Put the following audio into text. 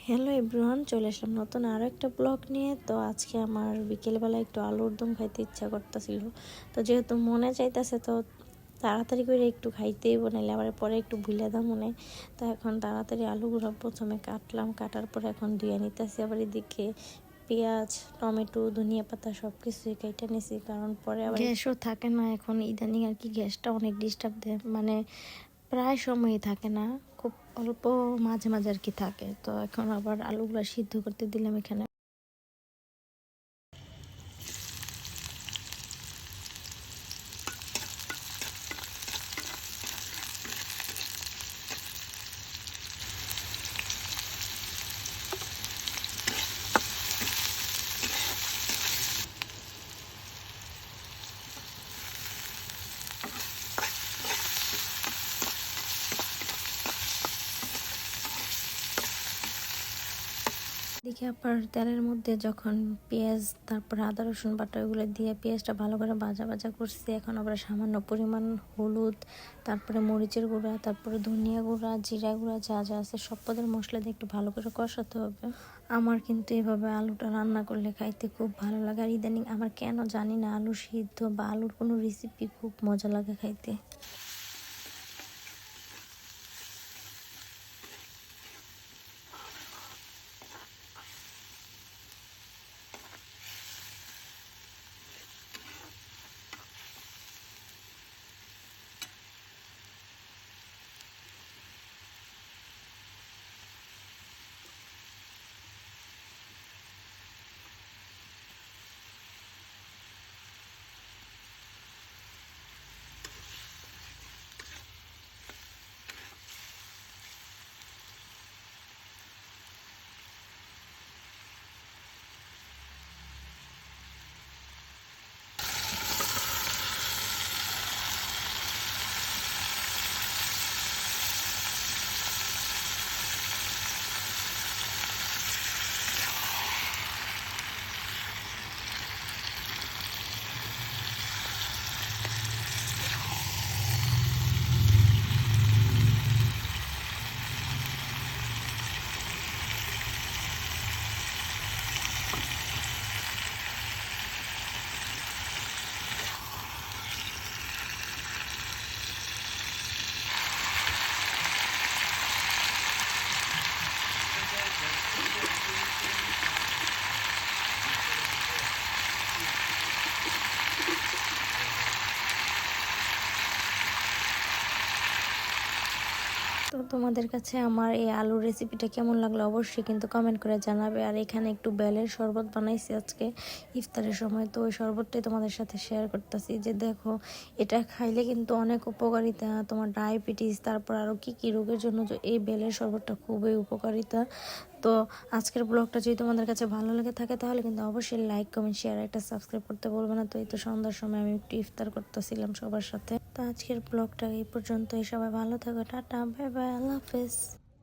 Hello everyone, চলে আসলাম নতুন আরও একটা ব্লগ নিয়ে। তো আজকে আমার বিকেলবেলা একটু আলুর দম খাইতে ইচ্ছা করতেছিল। তো যেহেতু মনে চাইতেছে, তো তাড়াতাড়ি করে একটু খাইতেই বানাইলে আবার পরে একটু ভুলে দাম মনে। তো এখন তাড়াতাড়ি আলুগুলো প্রথমে কাটলাম, কাটার পরে এখন ধুয়ে নিতেছি। আবার এদিকে পেঁয়াজ, টমেটো, ধনিয়া পাতা সব কিছুই কেটে নিছি, কারণ পরে আবার গ্যাসও থাকে না এখন ইদানিং আর কি। গ্যাসটা অনেক ডিস্টার্ব দেয়, মানে প্রায় সময়ই থাকে না, খুব অল্প মাঝে মাঝে আর কি থাকে। তো এখন আবার আলুগুলো সিদ্ধ করতে দিলাম এখানে। দেখি আবার তেলের মধ্যে যখন পেঁয়াজ, তারপরে আদা রসুন বাটা ওগুলো দিয়ে পেঁয়াজটা ভালো করে ভাজা ভাজা করছি। এখন আবার সামান্য পরিমাণ হলুদ, তারপরে মরিচের গুঁড়া, তারপরে ধনিয়া গুঁড়া, জিরা গুঁড়া, যা যা আছে সব পদের মশলা দিয়ে একটু ভালো করে কষাতে হবে। আমার কিন্তু এভাবে আলুটা রান্না করলে খাইতে খুব ভালো লাগে। আর ইদানিং আমার কেন জানি না আলু সিদ্ধ বা আলুর কোনো রেসিপি খুব মজা লাগে খাইতে। তো তোমাদের কাছে আমার এই আলুর রেসিপিটা কেমন লাগলো অবশ্যই কিন্তু কমেন্ট করে জানাবে। আর এখানে একটু বেলের শরবত বানাইছি আজকে ইফতারের সময়, তো ওই শরবতটাই তোমাদের সাথে শেয়ার করতেছি। যে দেখো, এটা খাইলে কিন্তু অনেক উপকারিতা, তোমার ডায়াবেটিস, তারপর আরও কী কী রোগের জন্য যে এই বেলের শরবতটা খুবই উপকারিতা। তো আজকের ব্লগটা যদি তোমাদের কাছে ভালো লেগে থাকে তাহলে কিন্তু অবশ্যই লাইক, কমেন্ট, শেয়ার, একটা সাবস্ক্রাইব করতে বলবে না। তো এই তো সন্ধ্যার সময় আমি একটু ইফতার করতেছিলাম সবার সাথে। তো আজকের ব্লগটা এই পর্যন্তই। সবাই ভালো থাকো, টাটা, বাই বাই, আল্লাহ হাফেজ।